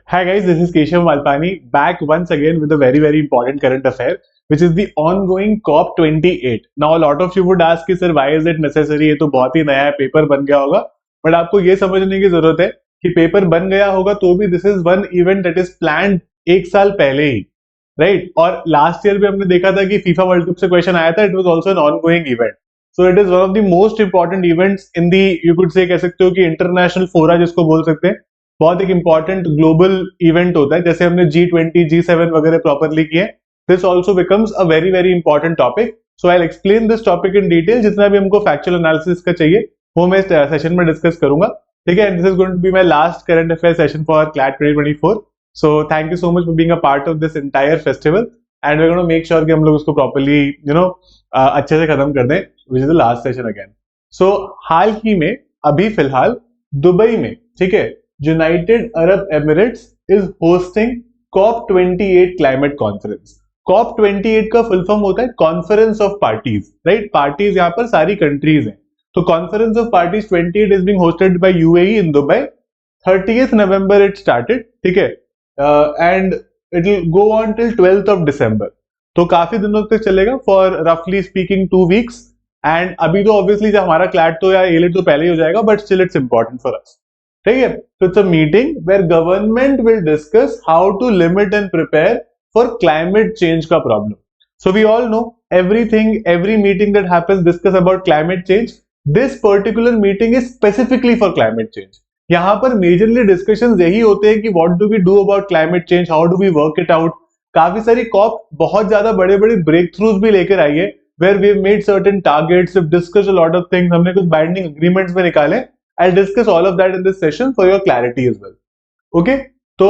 Hi guys, this is Keshav Malpani back once again with a very important current affair, which is the ongoing COP28. Now a lot of you would ask कि sir why is it necessary? ये तो बहुत ही नया है, paper बन गया होगा, but आपको ये समझने की जरूरत है कि पेपर बन गया होगा तो भी this is one event that is planned एक साल पहले ही, राइट? और लास्ट ईयर भी हमने देखा था कि फीफा वर्ल्ड कप से क्वेश्चन आया था, it was also an ongoing event. So it is one of the most important events in the, you could से कह सकते हो कि इंटरनेशनल फोरा जिसको बोल सकते हैं. बहुत एक इंपॉर्टेंट ग्लोबल इवेंट होता है, जैसे हमने G20 G7 वगैरह प्रॉपरली किए. This also becomes a very important topic. So I explain this topic in detail. जितना भी हमको फैक्चुअल एनालिसिस का चाहिए वो मैं इस सेशन में डिस्कस करूंगा, ठीक है? This is going to be my last current affair session for CLAT 2024. So thank you so much for being a part of this entire festival and we are gonna make sure कि हम लोग उसको properly अच्छे से खत्म कर दें, which is the last session again. So हाल ही में अभी फिलहाल दुबई में, ठीक है, United Arab Emirates is hosting COP28 climate conference. COP28 का फुल फॉर्म होता है conference of parties, right? Parties यहाँ पर सारी कंट्रीज हैं. तो conference of parties 28 is being hosted by UAE in Dubai. 30th November it started, ठीक है, and it will go on till 12th of December. तो काफी दिनों तक चलेगा, फॉर रफली स्पीकिंग 2 weeks. एंड अभी तो ऑब्वियसली हमारा क्लैट तो या एलिट तो पहले ही हो जाएगा, but still it's important for us, ठीक है? तो it's a meeting where government will discuss how to limit and prepare for climate change का problem. So we all know everything, every meeting that happens discuss about climate change. This particular meeting is specifically for climate change. यहाँ पर majorly discussion यही होते हैं कि what do we do about climate change, how do we work it out. काफी सारी corp बहुत ज्यादा बड़े ब्रेक थ्रूज भी लेकर आई है, where we have made certain targets, we discussed a lot of things. हमने कुछ बाइंडिंग एग्रीमेंट्स भी निकाले. I'll discuss all of that in this session for your clarity as well. Okay? तो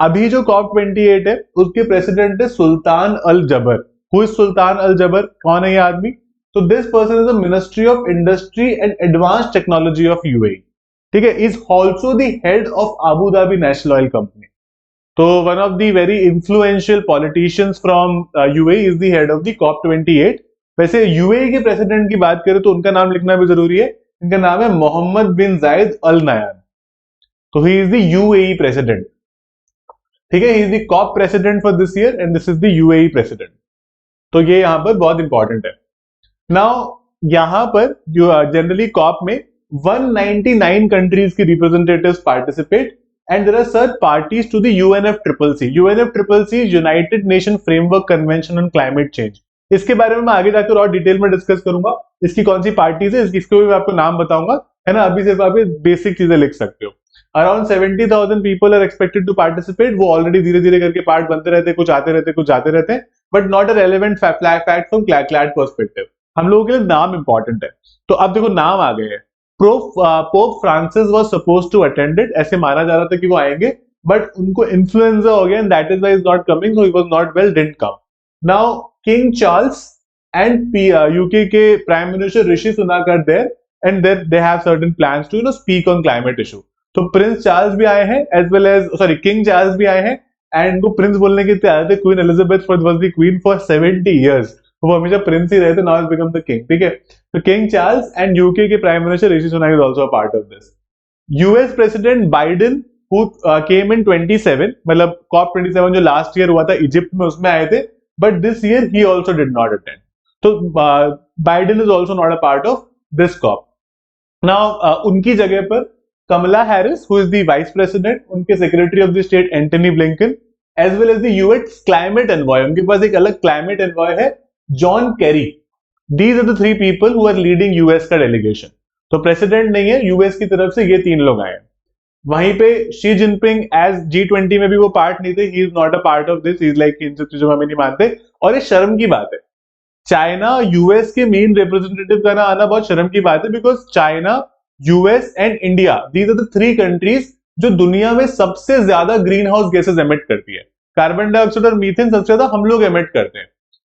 अभी जो COP28 है उसके प्रेसिडेंट है सुल्तान अल जबर. Who is सुल्तान अल जबर? कौन है ये आदमी? तो this person is the ministry of industry and advance technology of UAE, ठीक है? Is also the head of Abu Dhabi national oil company. तो one of the very influential politicians from UAE is the head of the COP28. वैसे UAE के president की बात करें तो उनका नाम लिखना भी जरूरी है. इनका नाम है मोहम्मद बिन जायद अल नयान. तो he is the UAE president, ठीक है? He is the COP president for this year and this is the UAE president. तो ये यहां पर बहुत इंपॉर्टेंट है. नाउ यहां पर जो जनरली COP में 199 कंट्रीज की representatives participate and there are search parties to the UNFCCC. UNFCCC United Nation Framework Convention on climate Change. इसके बारे में मैं आगे जाकर और डिटेल में डिस्कस करूंगा. इसकी कौन सी पार्टीज है इसको भी मैं आपको नाम बताऊंगा, है ना? अभी सिर्फ आप बेसिक चीजें लिख सकते हो. Around 70,000 people are expected to participate. वो ऑलरेडी धीरे धीरे करके पार्ट बनते रहते हैं, कुछ आते रहते हैं, कुछ जाते रहते हैं, but not a relevant fact from CLAT perspective. हम लोगों के लिए नाम इंपॉर्टेंट है. तो अब देखो नाम आ गए हैं. Pope Francis was supposed to attend it. ऐसे माना जा रहा था कि वो आएंगे, बट उनको इन्फ्लुएंजा हो गया and that is why is not coming, so he was not well, didn't come. Now king Charles and UK के prime minister Rishi Sunak are there and they have certain plans to speak on climate issue. तो Prince Charles भी आए हैं as well as king Charles भी आए हैं and उनको Prince बोलने की आदत है. Queen Elizabeth was the queen for 70 years. वो हमेशा प्रिंस ही रहे थे, now has become the king, ठीक है? तो किंग चार्ल्स एंड UK के prime minister Rishi Sunak is also a part of this. US president Biden who came in 27, मतलब COP27 जो लास्ट ईयर हुआ था इजिप्ट में, उसमें आए थे, but this year he also did not attend. तो Biden is also not a part of this COP. Now उनकी जगह पर Kamala Harris, who is the vice president, उनके secretary of the state Antony Blinken, as well as the US climate envoy. उनके पास एक अलग climate envoy है, John Kerry. These are the 3 people who are leading US का delegation. तो president नहीं है, US की तरफ से ये 3 लोग आए हैं. वहीं पे शी जिनपिंग एज G20 में भी वो पार्ट नहीं थे. He is not a part of this. He is like in सब चीजों में हमें नहीं मानते. और ये शर्म की बात है. चाइना US के मेन रिप्रेजेंटेटिव का ना आना बहुत शर्म की बात है, because China, US and India, these are the 3 countries जो दुनिया में सबसे ज्यादा ग्रीन हाउस गैसेज एमिट करती है. कार्बन डाइऑक्साइड और मीथेन सबसे ज्यादा हम लोग एमिट करते हैं,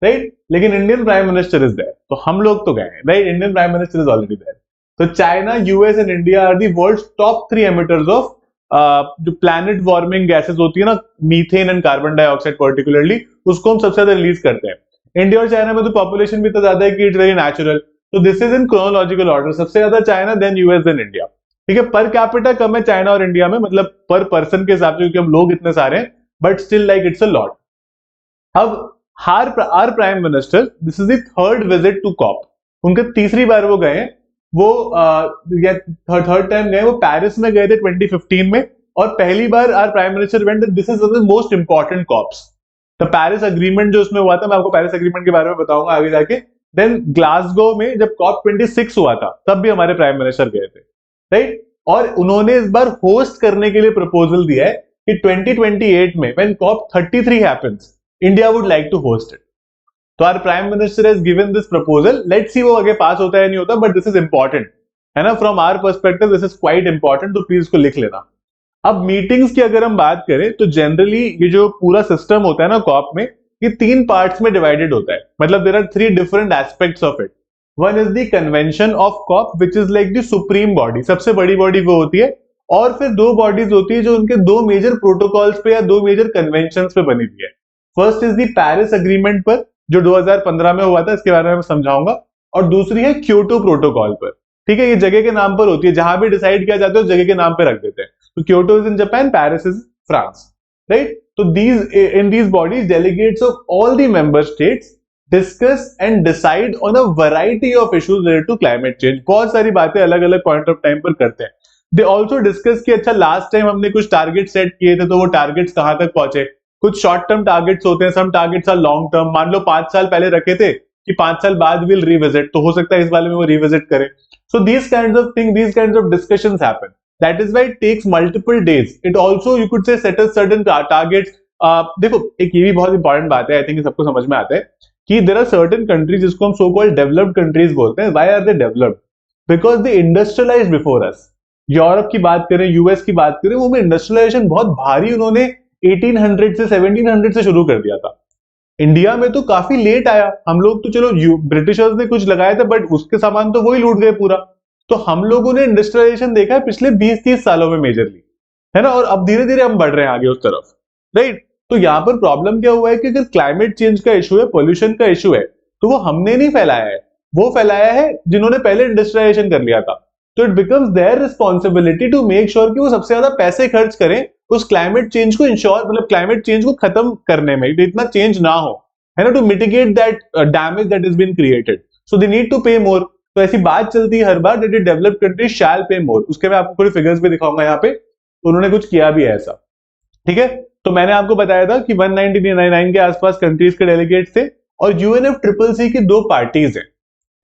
राइट? लेकिन Indian prime minister is there, तो हम लोग तो गए, right? Indian prime minister is already there. तो China, US and India are the world's top 3 emitters of जो प्लैनेट वार्मिंग गैसेज होती है ना, methane and carbon dioxide particularly, उसको हम सबसे ज्यादा रिलीज करते हैं. इंडिया और चाइना में तो पॉपुलेशन भी तो ज्यादा है कि इट्स वेरी नेचुरल. तो this is in chronological order. सबसे ज्यादा China, then US, then India. ठीक है, पर कैपिटा कम है चाइना और इंडिया में, मतलब पर पर्सन के हिसाब से, क्योंकि हम लोग इतने सारे हैं, but still like it's a lot. अब our prime minister, this is the third visit to COP, उनके तीसरी बार वो गए, वो थर्ड टाइम गए, वो पेरिस में गए थे 2015 में, और पहली बार our prime minister went, this is one of the most important COPs, the Paris agreement जो उसमें हुआ था, मैं आपको पेरिस अग्रीमेंट के बारे में बताऊंगा आगे जाके। देन ग्लासगो में जब कॉप 26 हुआ था, तब भी हमारे प्राइम मिनिस्टर गए थे, राइट, और उन्होंने इस बार होस्ट करने के लिए प्रपोजल दिया है कि 2028 में when COP 33 happens, India would like to host it. तो our prime minister has given this proposal, let's see वो आगे पास होता है नहीं होता, बट दिस इज इंपॉर्टेंट, है ना, from our perspective this is quite important, तो प्लीज इसको लिख लेना। अब मीटिंग्स की अगर हम बात करें तो जनरली ये जो पूरा सिस्टम होता है ना कॉप में, ये 3 पार्ट्स में डिवाइडेड होता है, मतलब there are 3 different aspects of it. One is the convention of COP which is like the supreme body, सबसे बड़ी बॉडी वो होती है, और फिर 2 बॉडीज होती है जो उनके 2 मेजर प्रोटोकॉल्स पे या 2 मेजर कन्वेंशंस पे बनी हुई है। First is the Paris agreement पर, जो 2015 में हुआ था, इसके बारे में मैं समझाऊंगा, और दूसरी है क्योटो प्रोटोकॉल पर, ठीक है, ये जगह के नाम पर होती है, जहां भी डिसाइड किया जाता है उस जगह के नाम पे रख देते हैं, तो Kyoto is in Japan, Paris is France, right. तो in these bodies delegates of all the member states discuss and decide on a variety of issues related to climate change, बहुत सारी बातें अलग अलग पॉइंट ऑफ टाइम पर करते हैं। They also discuss कि अच्छा लास्ट टाइम हमने कुछ टारगेट सेट किए थे, तो वो टारगेट्स कहां तक पहुंचे, कुछ शॉर्ट टर्म टारगेट्स होते हैं, सम टारगेट्स आर लॉन्ग टर्म, मान लो 5 साल पहले रखे थे कि 5 साल बाद विल रिविजिट, तो हो सकता है इस वाले में वो रिविजिट करें। So these kinds of thing, these kinds of discussions happen, that is why it takes multiple days. It also you could say set a certain targets. देखो एक ये भी बहुत इंपॉर्टेंट बात है, आई थिंक सबको समझ में आता है कि देयर आर सर्टेन कंट्रीज जिसको हम सो कॉल्ड डेवलप्ड कंट्रीज बोलते हैं। Why are they developed? Because they industrialized before us. Europe की बात करें, यूएस की बात करें, वो में इंडस्ट्रियलाइजेशन बहुत भारी उन्होंने 1800 से 1700 से शुरू कर दिया था। इंडिया में तो काफी लेट आया, हम लोग तो चलो ब्रिटिशर्स ने कुछ लगाया था, बट उसके सामान तो वही लूट गए पूरा। तो हम लोगों ने इंडस्ट्रियलाइजेशन देखा है पिछले 20-30 सालों में मेजरली, है ना, और अब धीरे धीरे हम बढ़ रहे हैं आगे उस तरफ, राइट। तो यहाँ पर प्रॉब्लम क्या हुआ है कि अगर क्लाइमेट चेंज का इशू है, पोल्यूशन का इशू है, तो वो हमने नहीं फैलाया है, वो फैलाया है जिन्होंने पहले इंडस्ट्रियलाइजेशन कर लिया था। तो it becomes their responsibility to make sure कि वो सबसे ज्यादा पैसे खर्च करें उस क्लाइमेट चेंज को इंश्योर, मतलब क्लाइमेट चेंज को खत्म करने में, इतना चेंज ना हो, है ना, to mitigate that damage that is been created, so they need to pay more. तो ऐसी बात चलती है हर बार, that developed countries shall pay more. उसके मैं आपको थोड़ी फिगर्स भी दिखाऊंगा यहाँ पे, तो उन्होंने कुछ किया भी है ऐसा, ठीक है। तो मैंने आपको बताया था कि 199 के आसपास कंट्रीज के डेलीगेट्स थे, और यूएनएफसीसीसी की 2 पार्टीज हैं,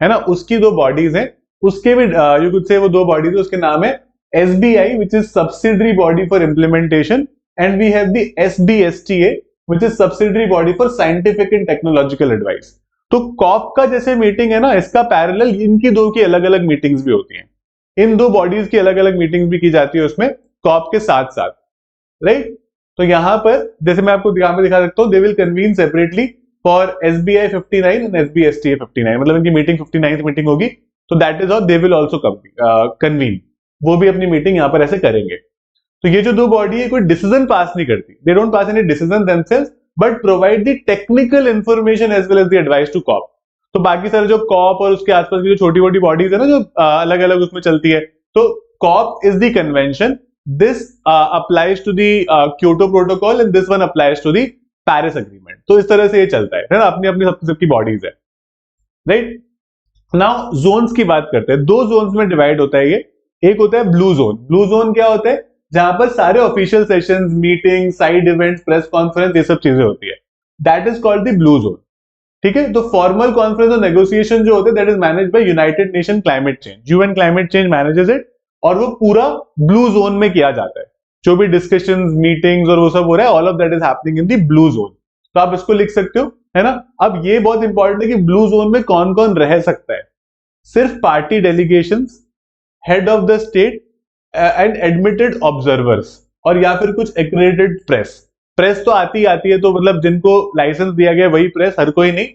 है ना, उसकी 2 बॉडीज हैं, उसके भी यू कुड से वो 2 बॉडीज, उसके नाम है SBI which is subsidiary body for implementation, and we have the SBSTA which is subsidiary body for scientific and technological advice. तो कॉप का जैसे मीटिंग है ना, इसका पैरेलल इनकी 2 की अलग अलग मीटिंग्स भी होती हैं, इन 2 बॉडीज की अलग अलग मीटिंग्स भी की जाती है उसमें कॉप के साथ साथ, राइट। तो यहां पर जैसे मैं आपको यहाँ पे दिखा सकता हूँ, they will convene separately for SBI 59 and SBSTA 59, मतलब इनकी मीटिंग 59th मीटिंग होगी, तो that is how they will also convene, वो भी अपनी मीटिंग यहाँ पर ऐसे करेंगे। तो ये जो 2 बॉडी है कोई डिसीजन पास नहीं करती, they don't pass any decision themselves, but provide the technical information as well as the advice to COP. तो बाकी सारे जो कॉप और उसके आसपास की जो छोटी मोटी बॉडीज है ना, जो अलग अलग उसमें चलती है, तो COP is the convention, this applies to the Kyoto Protocol and this one applies to the Paris Agreement। तो इस तरह से ये चलता है ना, अपनी अपनी सबकी बॉडीज है, राइट। नाउ जोन्स की बात करते हैं, 2 जोन्स में डिवाइड होता है ये। एक होता है ब्लू जोन। ब्लू जोन क्या होता है? जहां पर सारे official sessions, meeting, side events, press conference, ये सब चीजें होती है, that is called the blue zone, ठीक है। तो फॉर्मल कॉन्फ्रेंस और नेगोशिएशन जो होते हैं, that is managed by United nation climate change, UN climate change manages it, और वो पूरा ब्लू जोन में किया जाता है। जो भी डिस्कशंस, मीटिंग्स और वो सब हो रहा है, all of that is happening in the blue zone. तो आप इसको लिख सकते हो, है ना। अब ये बहुत इंपॉर्टेंट है कि ब्लू जोन में कौन कौन रह सकता है। सिर्फ party delegations, head of the state and admitted observers, और या फिर कुछ एक्रेडिटेड प्रेस। प्रेस तो आती है, तो मतलब जिनको लाइसेंस दिया गया वही प्रेस, हर कोई नहीं।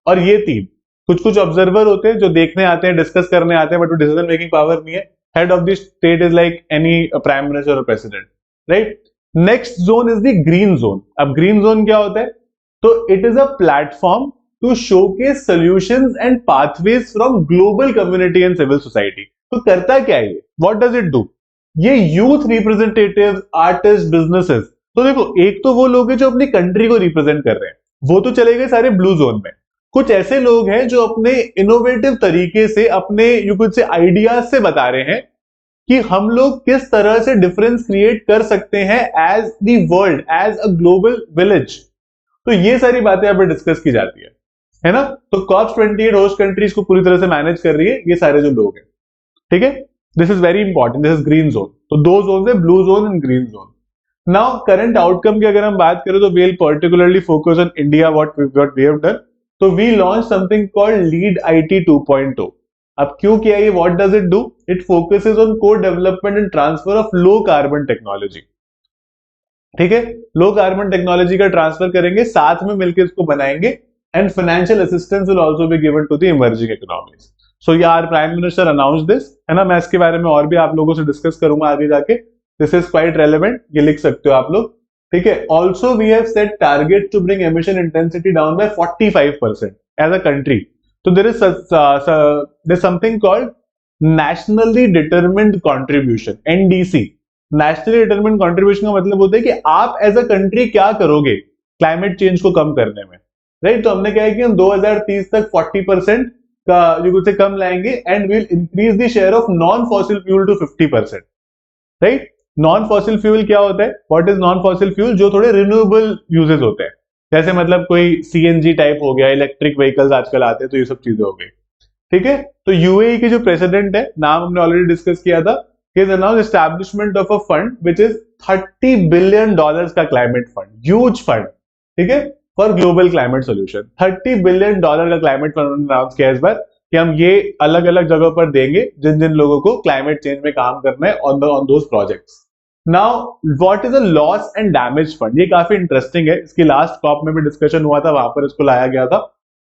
और ये 3 कुछ ऑब्जर्वर होते हैं जो देखने आते हैं, डिस्कस करने आते हैं, बट वो डिसीजन मेकिंग पावर नहीं है। Head of the state is like any prime minister or president, right? Next zone is the green zone. अब green zone क्या होता है? तो it is a platform to showcase solutions and pathways from global community and civil society. तो करता क्या है ये? What does it do? ये यूथ रिप्रेजेंटेटिव, आर्टिस्ट, बिजनेसेस, तो देखो एक तो वो लोग हैं जो अपनी कंट्री को रिप्रेजेंट कर रहे हैं, वो तो चले गए सारे ब्लू जोन में। कुछ ऐसे लोग हैं जो अपने इनोवेटिव तरीके से, अपने यू कुड से आइडियाज से बता रहे हैं कि हम लोग किस तरह से डिफरेंस क्रिएट कर सकते हैं as the world, as a global village. तो ये सारी बातें यहाँ पे डिस्कस की जाती है ना। तो कॉप्स 28 होस्ट कंट्रीज को पूरी तरह से मैनेज कर रही है ये सारे जो लोग हैं, ठीक है। This is very important, this is green zone. तो दो जोन है, blue zone and green zone. Now current outcome की अगर हम बात करें तो we will particularly focus on India, what we have done. तो we launch something called lead IT 2.0। अब क्यों किया ये, what does it do? It focuses on co development and transfer of low carbon technology, ठीक है। लो carbon technology का transfer करेंगे, साथ में मिलकर इसको बनाएंगे, and financial assistance will also be given to the emerging economies. So यार प्राइम मिनिस्टर अनाउंस दिस, है ना। मैं इसके बारे में और भी आप लोगों से डिस्कस करूंगा आगे जाके। दिस इज क्वाइट रेलेवेंट, ये लिख सकते हो आप लोग, ठीक है। Also we have set target to bring emission intensity down by 45% as a country. तो there is something called nationally determined contribution, NDC. Nationally determined contribution का मतलब होता है कि आप एज अ कंट्री क्या करोगे क्लाइमेट चेंज को कम करने में, राइट। तो हमने क्या है कि हम 2030 तक 40% का जो से कम लाएंगे, and will increase the share of non fossil fuel to 50%, right. Non fossil fuel क्या होता है, what is non fossil fuel? जो थोड़े रिन्यूएबल यूजेस होते हैं, जैसे मतलब कोई सीएनजी टाइप हो गया, इलेक्ट्रिक व्हीकल्स आजकल आते हैं, तो ये सब चीजें हो गई, ठीक है। तो यूएई के जो प्रेसिडेंट है, नाम हमने ऑलरेडी डिस्कस किया था, he has announced establishment of a fund which is $30 billion का क्लाइमेट फंड, ह्यूज फंड, ठीक है, for global climate solution. $30 billion का क्लाइमेट फंड अनाउंस किया इस बार कि हम ये अलग अलग जगह पर देंगे जिन जिन लोगों को क्लाइमेट चेंज में काम करना है on those projects. Now what is a loss and damage fund? ये काफी इंटरेस्टिंग है, इसकी लास्ट कॉप में भी डिस्कशन हुआ था, वहां पर इसको लाया गया था।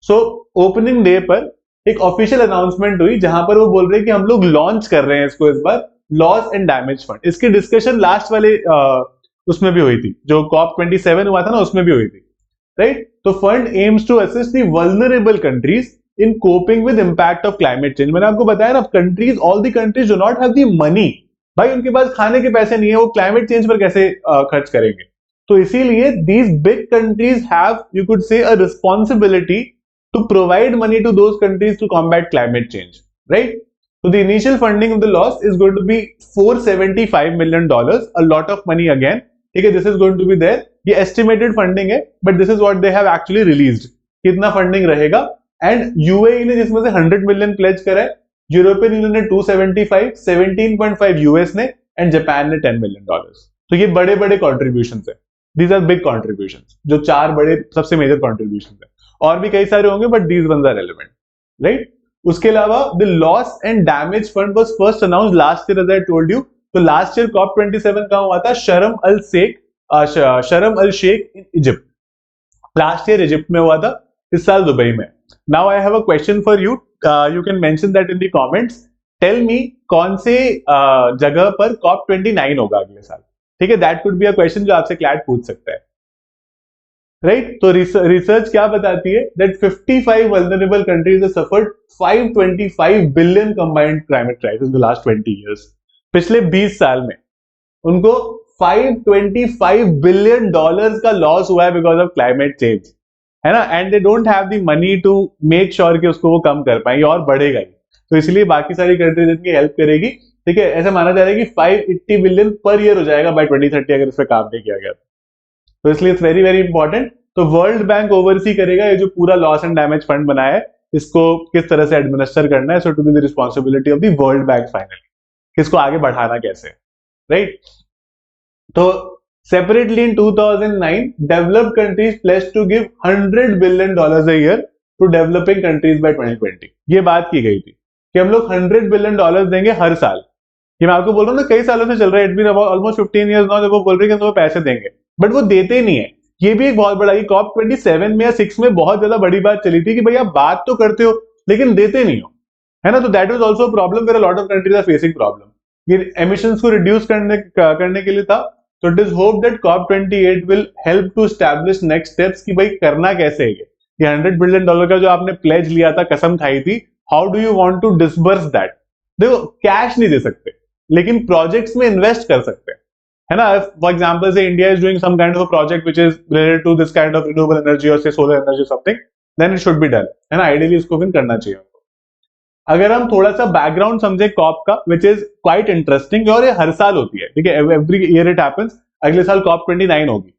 सो ओपनिंग डे पर एक ऑफिशियल अनाउंसमेंट हुई जहां पर वो बोल रहे हैं कि हम लोग लॉन्च कर रहे हैं इसको इस बार, लॉस एंड डैमेज फंड। इसकी डिस्कशन लास्ट वाले उसमें भी हुई थी, जो कॉप 27 हुआ था ना, उसमें भी हुई थी, राइट। तो fund aims to assist the vulnerable countries in coping with impact of climate change. मैंने आपको बताया ना, countries, all the countries do not have the money, भाई उनके पास खाने के पैसे नहीं है, वो क्लाइमेट चेंज पर कैसे खर्च करेंगे? तो इसीलिए these big countries have, you could say, a responsibility to provide money to those countries to combat climate change, right? So the initial funding of the loss is going to be $475 million, a lot of money again, ठीक है। This is going to be there, ये estimated funding है, but this is what they have actually released, कितना funding रहेगा। and UAE ने जिसमें से 100 million pledge करा है, यूरोपियन यूनियन ने 275, 17.5 यूएस ने, एंड जापान ने $10 million। तो ये बड़े बड़े कॉन्ट्रीब्यूशन है, दीज आर बिग कॉन्ट्रीब्यूशन, जो चार बड़े सबसे मेजर कॉन्ट्रीब्यूशन है। और भी कई सारे होंगे, but these ones are relevant, right. उसके अलावा the loss and damage fund was first announced last year, as I told you. तो लास्ट ईयर कॉप 27 कहां हुआ था? Sharm El Sheikh in Egypt. Last year Egypt में हुआ था, इस साल दुबई में। Now I have a question for you, you can mention that in the comments. Tell me कौन से जगह पर कॉप 29 होगा अगले साल, ठीक है। That could be a question जो आपसे क्लैट पूछ सकता है, राइट। तो रिसर्च क्या बताती है? That 55 vulnerable countries have suffered 525 billion combined climate crisis in the last 20 years. पिछले 20 साल में उनको 525 बिलियन डॉलर्स का लॉस हुआ है बिकॉज ऑफ क्लाइमेट चेंज, है ना। And they don't have the money to make sure कि उसको वो कम कर पाएंगे, और बढ़ेगा ही। तो इसलिए बाकी सारी कंट्रीज इनकी हेल्प करेगी, ठीक है। ऐसा माना जा रहा है कि 580 बिलियन पर ईयर हो जाएगा बाय 2030 अगर इस पर काम नहीं किया गया। तो इसलिए इट्स वेरी वेरी इंपॉर्टेंट। तो वर्ल्ड बैंक ओवरसी करेगा ये जो पूरा लॉस एंड डैमेज फंड बनाया है, इसको किस तरह से एडमिनिस्टर करना है। So to be the responsibility of the world bank finally, किसको आगे बढ़ाना कैसे, राइट। तो separately in 2009 developed countries pledge to give $100 billion a year to developing countries by 2020। ये बात की गई थी कि हम लोग $100 बिलियन देंगे हर साल। ये मैं आपको बोल रहा हूँ ना, कई सालों से चल रहा है, it been almost 15 years now, वो बोल रहे हैं कि हम पैसे देंगे, बट वो देते नहीं है। ये भी एक बहुत बड़ा, ये कॉप 27 में या 6 में बहुत ज्यादा बड़ी बात चली थी कि भाई आप बात तो करते हो लेकिन देते नहीं हो, है ना। तो that was also problem, where a lot of countries are facing problem. ये एमिशंस को रिड्यूस करने के लिए था। तो it is hope that COP 28 will help to establish next steps कि भाई करना कैसे है। ये $100 बिलियन का जो आपने प्लेज लिया था, कसम खाई थी, how do you want to disburse that? देखो कैश नहीं दे सकते, लेकिन प्रोजेक्ट्स में इन्वेस्ट कर सकते हैं, है ना. फॉर एग्जाम्पल से India is doing some kind of a project which is related to this kind of renewable energy और से solar energy something, then it should be done, है ना. आइडियली इसको भी करना चाहिए. अगर हम थोड़ा सा बैकग्राउंड समझे कॉप का, विच इज क्वाइट इंटरेस्टिंग, और ये हर साल होती है, ठीक है, एवरी ईयर इट हैपेंस. अगले साल कॉप 29 होगी,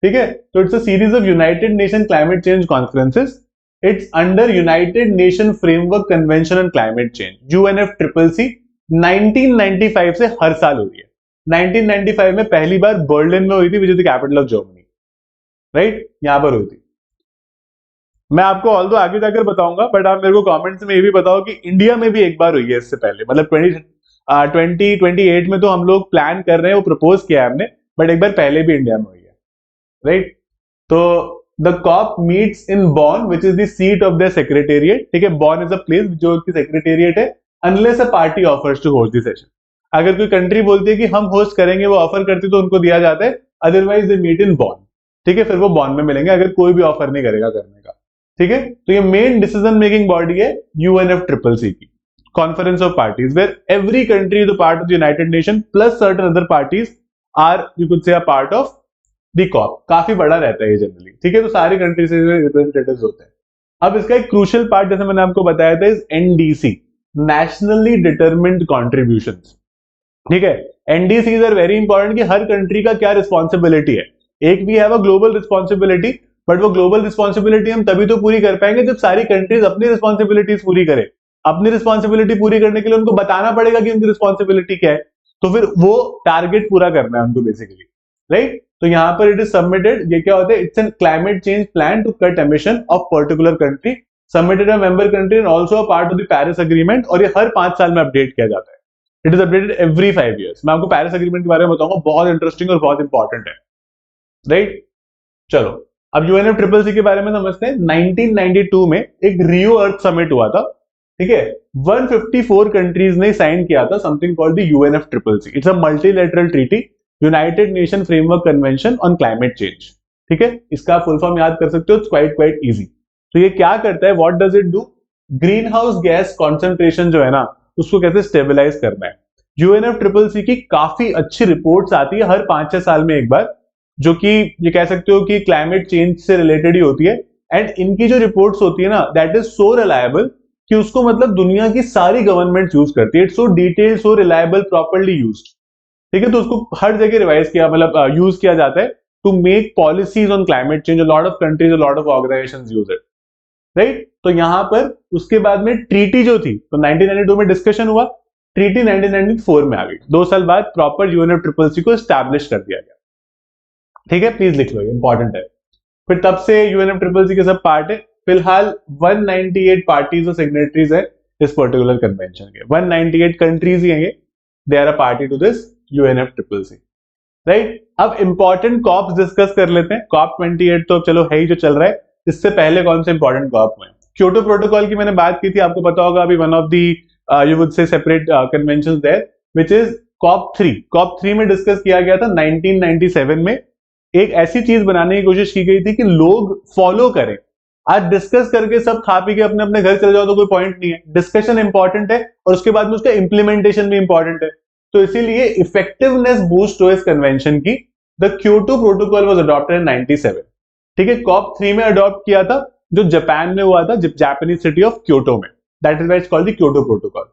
ठीक है. तो it's a series of United nation climate change conferences. It's under United Nation Framework Convention on climate change, UNFCCC. 1995 से हर साल हो रही है. 1995 में पहली बार बर्लिन में हुई थी, विच is the capital of Germany, right, यहां पर हुई थी. मैं आपको ऑल दो आगे जाकर बताऊंगा, बट आप मेरे को कमेंट्स में ये भी बताओ कि इंडिया में भी एक बार हुई है इससे पहले, मतलब 2028 में तो हम लोग प्लान कर रहे हैं, वो प्रपोज किया है हमने, बट एक बार पहले भी इंडिया में हुई है, राइट. तो the corp meets in Bonn, which is the seat of the secretariat, ठीक है. बॉन इज अ प्लेस जो कि सेक्रेटेरिएट है, unless a party offers to host the session. अगर कोई कंट्री बोलती है कि हम होस्ट करेंगे, वो ऑफर करती तो उनको दिया जाता है, अदरवाइज दे मीट इन बॉन, ठीक है. फिर वो बॉन में मिलेंगे अगर कोई भी ऑफर नहीं करेगा करने का, ठीक है. तो ये मेन डिसीजन मेकिंग बॉडी है UNFCCC की, conference of parties, where every country is a part of the United Nation plus certain other parties are, you could say, a part of the COP. काफी बड़ा रहता है ये generally, ठीक है. तो सारी कंट्री से रिप्रेजेंटेटिव्स होते हैं. अब इसका एक क्रूशियल पार्ट, जैसे मैंने आपको बताया था, is NDC, nationally determined contributions, ठीक है. NDCs आर वेरी इंपॉर्टेंट कि हर कंट्री का क्या रिस्पॉन्सिबिलिटी है. एक we have a global responsibility, but वो ग्लोबल रिस्पॉन्सिबिलिटी हम तभी तो पूरी कर पाएंगे जब सारी कंट्रीज अपनी रिस्पॉन्सिबिलिटीज पूरी करें. अपनी रिस्पॉन्सिबिलिटी पूरी करने के लिए उनको बताना पड़ेगा कि उनकी रिस्पॉन्सिबिलिटी क्या है, तो फिर वो टारगेट पूरा करना है उनको बेसिकली, राइट. तो यहाँ पर इट इज सबमिटेड, ये क्या होता है, it's an climate change plan to cut emission of particular country, submitted a member country and also a part of the Paris agreement. और ये हर 5 साल में अपडेट किया जाता है. It is updated every 5 years. मैं आपको पेरिस एग्रीमेंट के बारे में बताऊंगा, बहुत इंटरेस्टिंग और बहुत इंपॉर्टेंट है, राइट. चलो अब UNFCCC के बारे में समझते हैं. 1992 में एक रियो अर्थ समिट हुआ था, ठीक है. 154 कंट्रीज ने साइन किया था something called the UNFCCC. It's a multilateral treaty, United Nation Framework Convention on climate change, ठीक है. इसका फुल फॉर्म याद कर सकते हो, इट्स क्वाइट इजी. तो ये क्या करता है, what does it do, green house gas concentration जो है ना, उसको कैसे स्टेबलाइज करना है. UNFCCC की काफी अच्छी रिपोर्ट्स आती है हर 5-6 साल में एक बार, जो कि ये कह सकते हो कि क्लाइमेट चेंज से रिलेटेड ही होती है. एंड इनकी जो रिपोर्ट्स होती है ना, दैट इज सो रिलायबल कि उसको मतलब दुनिया की सारी गवर्नमेंट यूज करती है. It's so detailed, so reliable, properly used, ठीक है. तो उसको हर जगह रिवाइज किया, मतलब यूज किया जाता है to make policies on climate change. A lot of countries, a lot of organisations use it, right. तो यहां पर उसके बाद में ट्रीटी जो थी, तो 1992 में डिस्कशन हुआ, ट्रीटी 1994 में आ गई. 2 साल बाद प्रॉपर UNFCCC को एस्टैब्लिश कर दिया गया, ठीक है. प्लीज लिख लो, ये इंपॉर्टेंट है. फिर तब से UNFCCC के सब पार्ट है. फिलहाल 198 पार्टीज और सिग्नेटरीज है इस पर्टिकुलर कन्वेंशन के. 198 कंट्रीज ही हैं, they are a party to this UNFCCC, right. अब इंपॉर्टेंट कॉप्स डिस्कस कर लेते हैं. कॉप 28 तो चलो है ही जो चल रहा है. इससे पहले कौन से इंपॉर्टेंट कॉप हुए. क्योटो प्रोटोकॉल की मैंने बात की थी, आपको पता होगा, अभी one of the you would say separate conventions there, which is COP3. COP3 में डिस्कस किया गया था 1997 में. एक ऐसी चीज बनाने की कोशिश की गई थी कि लोग फॉलो करें. आज डिस्कस करके सब खा पी के अपने अपने घर चले जाओ तो कोई पॉइंट नहीं है. डिस्कशन इंपॉर्टेंट है और उसके बाद में उसका इंप्लीमेंटेशन भी इंपॉर्टेंट है. तो इसीलिए इफेक्टिवनेस बूस्ट हो इस कन्वेंशन की. The Kyoto protocol was adopted in 97, ठीक है. COP3 में अडॉप्ट किया था, जो जापान में हुआ था, जापानीज सिटी ऑफ क्योटो में. That is why it's called the Kyoto protocol,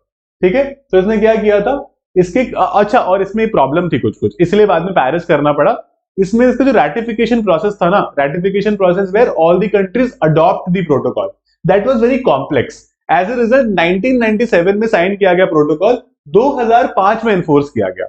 ठीक है. तो इसने क्या किया था, इसके अच्छा, और इसमें प्रॉब्लम थी कुछ कुछ, इसलिए बाद में पेरिस करना पड़ा. इसमें इसका जो रैटिफिकेशन प्रोसेस था ना, ratification process where all the countries adopt the protocol, that was very complex. As a result 1997 में साइन किया गया प्रोटोकॉल, 2005 में एनफोर्स किया गया.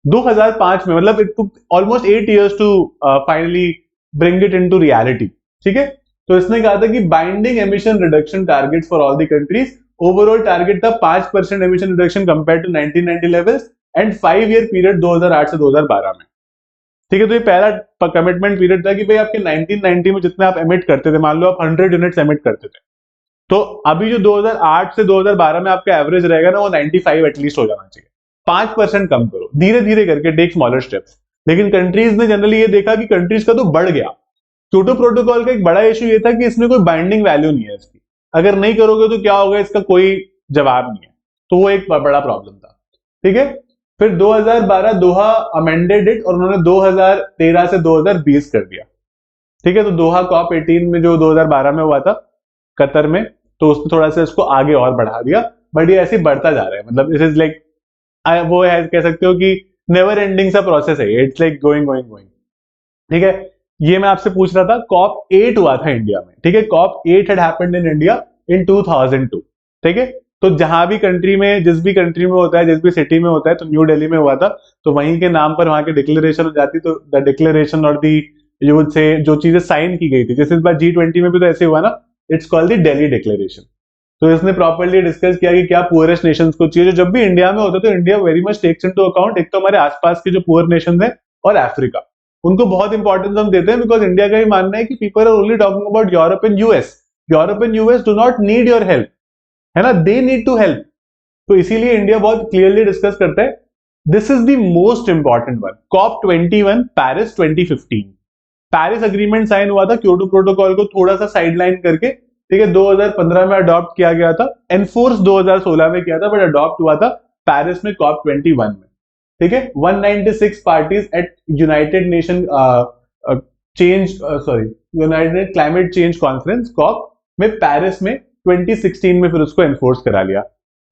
2005 में, मतलब it took almost 8 years to finally bring it into reality, ठीक है. तो इसने कहा था कि binding emission reduction targets for all the countries. Overall target था 5% emission reduction compare to 1990 levels and 5-year period 2008 से 2012 में, ठीक है. तो ये पहला कमिटमेंट पीरियड था कि भाई आपके 1990 में जितने आप एमिट करते थे, मान लो आप 100 यूनिट्स एमिट करते थे, तो अभी जो 2008 से 2012 में आपका एवरेज रहेगा ना, वो 95 एटलीस्ट हो जाना चाहिए. 5% कम करो, धीरे धीरे करके, टेक स्मॉलर स्टेप्स. लेकिन कंट्रीज ने जनरली ये देखा कि कंट्रीज का तो बढ़ गया. क्योटो प्रोटोकॉल का एक बड़ा इशू ये था कि इसमें कोई बाइंडिंग वैल्यू नहीं है इसकी. अगर नहीं करोगे तो क्या होगा, इसका कोई जवाब नहीं है. तो वो एक बड़ा प्रॉब्लम था, ठीक है. फिर 2012 दोहा अमेंडेड इट और उन्होंने 2013 से 2020 कर दिया। ठीक है, तो दोहा कॉप 18 में जो 2012 में हुआ था कतर में, तो उसने थोड़ा सा इसको आगे और बढ़ा दिया, बट ये ऐसे ही बढ़ता जा रहा है। मतलब इट इज लाइक वो है, कह सकते हो कि नेवर एंडिंग सा प्रोसेस है, it's like going going going. ठीक है, ये मैं आपसे पूछ रहा था, कॉप 8 हुआ था इंडिया में। ठीक है, COP 8 had happened in India in 2002। ठीक है, तो जहां भी कंट्री में, जिस भी कंट्री में होता है, जिस भी सिटी में होता है, तो न्यू दिल्ली में हुआ था, तो वहीं के नाम पर वहां की डिक्लेरेशन हो जाती। तो द डिक्लेरेशन और दी यू वुड से जो चीजें साइन की गई थी, जैसे इस बार G20 में भी तो ऐसे हुआ ना, it's called the Delhi declaration. तो इसने प्रॉपर्ली डिस्कस किया कि क्या पुअरेस्ट नेशंस को चाहिए। जो जब भी इंडिया में होता है तो India very much takes into account एक तो हमारे आसपास के जो पुअर नेशन है और अफ्रीका, उनको बहुत इंपॉर्टेंस हम देते हैं, बिकॉज इंडिया का ही मानना है कि people are only talking about Europe and US. Europe and US do not need your help, है ना, दे नीड टू हेल्प। तो इसीलिए इंडिया बहुत क्लियरली डिस्कस करता है। This is the most important one, COP 21 Paris 2015। Paris agreement sign हुआ था, Kyoto protocol को थोड़ा सा साइडलाइन करके। ठीक है, 2015 में अडॉप्ट किया गया था, एनफोर्स 2016 में किया था, बट अडॉप्ट हुआ था पेरिस में कॉप 21 में। ठीक है, 196 parties at United Nation United climate change conference COP में पेरिस में 2016 में फिर उसको एनफोर्स करा लिया।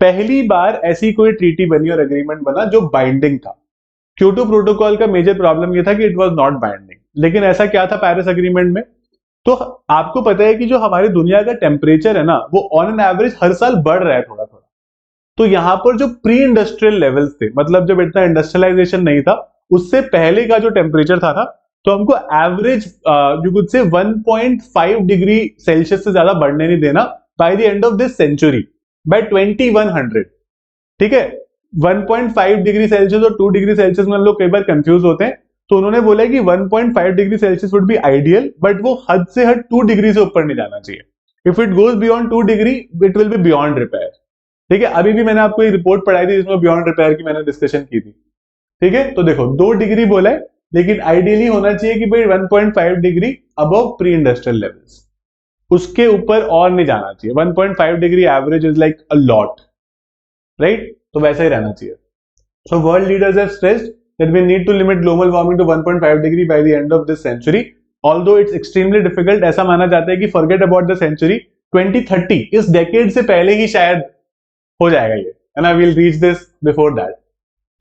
पहली बार ऐसी कोई ट्रीटी बनी और एग्रीमेंट बना जो बाइंडिंग था। क्योटो प्रोटोकॉल का मेजर प्रॉब्लम ये था कि इट वाज नॉट बाइंडिंग, लेकिन ऐसा क्या था पेरिस एग्रीमेंट में, तो आपको पता है कि जो हमारी दुनिया का टेम्परेचर है ना, वो ऑन एन एवरेज हर साल बढ़ रहा है थोड़ा थोड़ा। तो यहाँ पर जो प्री इंडस्ट्रियल लेवल्स थे, मतलब जब इतना इंडस्ट्रियलाइजेशन नहीं था, उससे पहले का जो टेम्परेचर था ना, तो हमको एवरेज यू कुड से 1.5 डिग्री सेल्सियस से ज्यादा बढ़ने नहीं देना by the end of this century, by 2100। ठीक है, 1.5 डिग्री सेल्सियस और 2 डिग्री सेल्सियस में हम लोग कई बार कंफ्यूज होते हैं। तो उन्होंने बोला कि 1.5 degree Celsius would be ideal, but वो हद से हद 2 डिग्री से ऊपर नहीं जाना चाहिए। If it goes beyond 2 degree it will be beyond repair. ठीक है, अभी भी मैंने आपको ये रिपोर्ट पढ़ाई थी जिसमें बियॉन्ड रिपेयर की मैंने डिस्कशन की थी। ठीक है, तो देखो 2 डिग्री बोला है, लेकिन आइडियली होना चाहिए कि भाई 1.5 degree above pre industrial levels, उसके ऊपर और नहीं जाना चाहिए। 1.5 degree average is like a lot, right, तो वैसा ही रहना चाहिए। So world leaders have stressed that we need to limit global warming to 1.5 degree by the end of this century. Although it's extremely difficult, ऐसा माना जाता है कि forget about the century, 2030 इस decade से पहले ही शायद हो जाएगा ये, and I will reach this before that.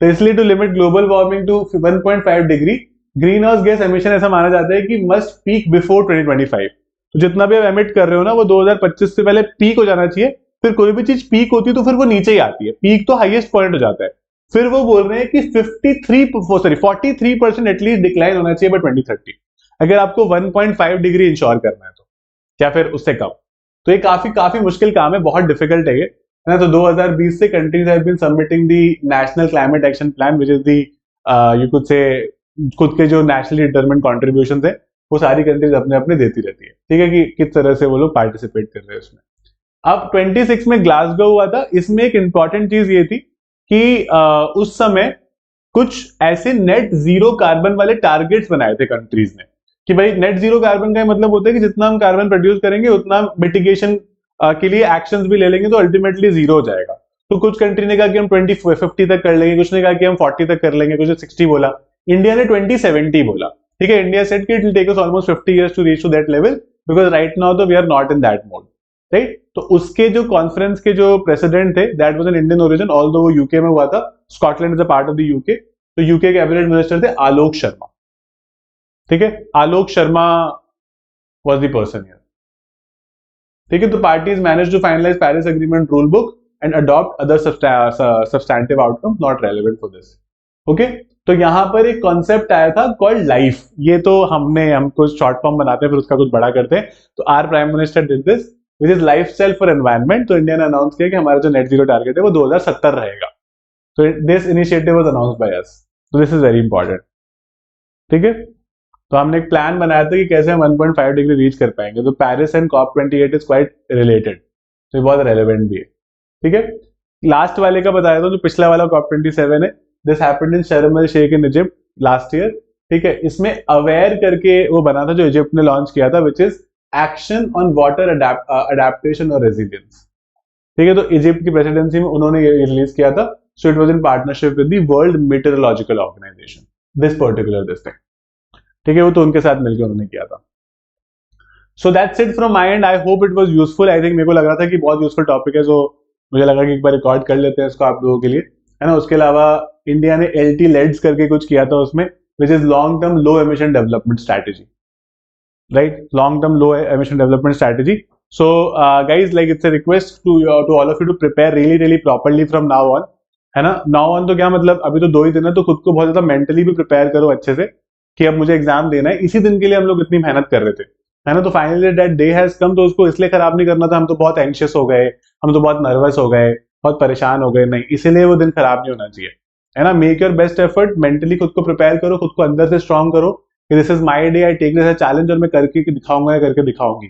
तो इसलिए to limit global warming to 1.5 degree, green house gas emission ऐसा माना जाता है कि must peak before 2025. तो जितना भी आप एमिट कर रहे हो ना, वो 2025 से पहले पीक हो जाना चाहिए। फिर कोई भी चीज पीक होती है तो फिर वो नीचे ही आती है, पीक तो हाईएस्ट पॉइंट हो जाता है। फिर वो बोल रहे हैं कि 43% एटलीस्ट डिक्लाइन होना चाहिए बाय 2030, अगर आपको 1.5 डिग्री इंश्योर करना है तो, या फिर उससे कम। तो ये काफी काफी मुश्किल काम है, बहुत डिफिकल्ट है ये, है ना। तो 2020 से countries have been submitting the national climate action plan, which is the you could say खुद के जो नेशनली डिटरमिन्ड कॉन्ट्रीब्यूशन है वो सारी कंट्रीज अपने अपने देती रहती है। ठीक है, कि किस तरह से वो लोग पार्टिसिपेट कर रहे हैं उसमें। अब 26 में ग्लासगो हुआ था, इसमें एक इंपॉर्टेंट चीज ये थी कि उस समय कुछ ऐसे नेट जीरो कार्बन वाले टारगेट्स बनाए थे कंट्रीज ने, कि भाई नेट जीरो कार्बन का मतलब होता है कि जितना हम कार्बन प्रोड्यूस करेंगे उतना मिटिगेशन के लिए एक्शंस भी ले लेंगे, तो अल्टीमेटली जीरो हो जाएगा। तो कुछ कंट्री ने कहा कि हम 2050 तक कर लेंगे, कुछ ने कहा कि हम 40 तक कर लेंगे, कुछ ने 60 बोला, इंडिया ने 2070 बोला। ठीक है, इंडिया सेड कि it will take us almost 50 years to reach to that level, because right now तो we are not in that mode, right. तो उसके जो कॉन्फ्रेंस के जो प्रेसिडेंट थे, that was an Indian origin, although वो UK में हुआ था, Scotland is a part of the UK. तो यूके के कैबिनेट मिनिस्टर थे आलोक शर्मा। ठीक है, Alok Sharma was the person here. ठीक है, तो parties manage to finalise Paris agreement rule book and adopt other substantive outcome not relevant for this. Okay, तो यहां पर एक कॉन्सेप्ट आया था कॉल्ड लाइफ। ये तो हम कुछ शॉर्ट फॉर्म बनाते हैं फिर उसका कुछ बड़ा करते हैं। तो our prime minister did this which is lifestyle for environment. तो इंडिया ने अनाउंस किया कि हमारा जो नेट जीरो टारगेट है वो 2070 रहेगा। तो this initiative was announced by us, तो दिस इज वेरी इंपॉर्टेंट। ठीक है, तो हमने एक प्लान बनाया था कि कैसे हम 1.5 डिग्री रीच कर पाएंगे। तो Paris and COP 28 is quite related, तो बहुत रेलेवेंट भी है। ठीक है, लास्ट वाले का बताया था, जो पिछला वाला कॉप 27 है, this happened in Sharm el Sheikh in Egypt last year. ठीक है, इसमें अवेयर करके वो बना था जो इजिप्ट ने लॉन्च किया था, which is action on water adaptation और रेजिलियंस। ठीक है, तो इजिप्ट की प्रेसिडेंसी में उन्होंने ये रिलीज किया था। So it was in partnership with the World Meteorological Organization. This particular this thing. ठीक है, वो तो उनके साथ मिलकर उन्होंने किया था. So that's it from my end. I hope it was useful. I think मेरे को लग रहा था कि बहुत यूजफुल टॉपिक है, so मुझे लगा कि एक बार रिकॉर्ड कर लेते हैं इसको आप लोगों के लिए, है ना. उसके अलावा इंडिया ने LT LEDs करके कुछ किया था उसमें, which is long term low emission development strategy, right? Long term low emission development strategy. So guys, like it's a request to all of you to prepare really properly from now on, है ना. Now on तो क्या मतलब, अभी तो 2 ही दिन है, तो खुद को बहुत ज्यादा मेंटली भी प्रिपेयर करो अच्छे से कि अब मुझे एग्जाम देना है. इसी दिन के लिए हम लोग इतनी मेहनत कर रहे थे, है ना. तो finally that day has come, तो उसको इसलिए खराब नहीं करना था हम तो बहुत एंशियस हो गए, हम तो बहुत नर्वस हो गए, बहुत परेशान हो गए, नहीं, इसीलिए वो दिन खराब नहीं होना चाहिए, है ना. Make your best effort, mentally खुद को प्रिपेयर करो, खुद को अंदर से स्ट्रांग करो कि this is my day, I take this as challenge, और मैं करके दिखाऊंगा या करके दिखाऊंगी,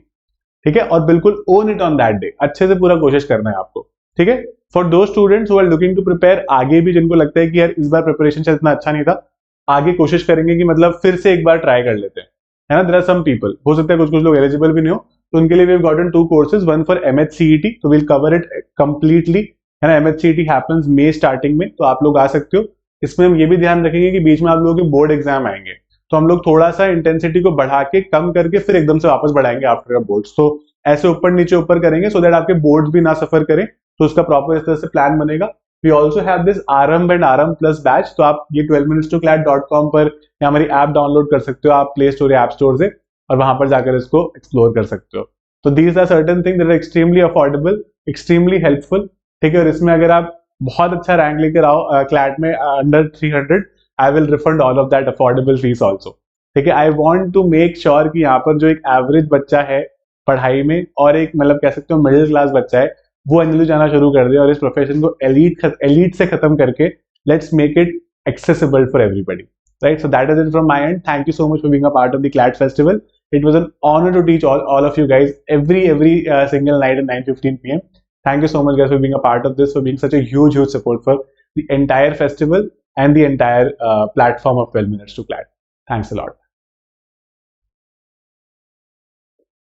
ठीक है. और बिल्कुल own it on that day, अच्छे से पूरा कोशिश करना है आपको, ठीक है. For those students who are looking to prepare, आगे भी जिनको लगता है कि यार इस बार प्रिपरेशन शायद इतना अच्छा नहीं था, आगे कोशिश करेंगे कि मतलब फिर से एक बार ट्राई कर लेते हैं, है ना. देयर आर सम पीपल, हो सकता है कुछ लोग एलिजिबल भी नहीं हो, तो उनके लिए we have gotten 2 courses, one for MHCET, तो वील कवर इट कंप्लीटली, है ना. MHCET हैपेंस मई स्टार्टिंग में, तो आप लोग आ सकते हो. इसमें हम ये भी ध्यान रखेंगे कि बीच में आप लोगों के बोर्ड एग्जाम आएंगे, तो हम लोग थोड़ा सा इंटेंसिटी को बढ़ा के कम करके फिर एकदम से वापस बढ़ाएंगे आफ्टर बोर्ड्स, तो ऐसे ऊपर नीचे ऊपर करेंगे सो दैट आपके बोर्ड्स भी ना सफर करें, तो उसका प्रॉपर इस तरह से प्लान बनेगा. वी ऑल्सो हैव दिस आरंभ एंड आरंभ प्लस बैच, तो आप ये 12minutes2class.com पर या हमारी ऐप डाउनलोड कर सकते हो आप प्ले स्टोर या ऐप स्टोर से, और वहां पर जाकर इसको एक्सप्लोर कर सकते हो. तो these are certain thing that are extremely affordable, extremely helpful, ठीक है. और इसमें अगर आप बहुत अच्छा रैंक लेकर आओ क्लैट में under 300, I will refund all of that affordable fees also, ठीक है. I want to make sure कि यहाँ पर जो एक एवरेज बच्चा है पढ़ाई में और एक मतलब कह सकते हो मिडिल क्लास बच्चा है, वो अंजलि जाना शुरू कर दे और इस प्रोफेशन को एलीट से खत्म करके let's make it accessible for everybody, right? So that is it from my end. Thank you so much for being a part of the CLAT festival. It was an honor to teach all of you guys every single night at 9:15 p.m. Thank you so much guys for being a part of this, for being such a huge support for the entire festival and the entire platform of 12 minutes to CLAT. Thanks a lot.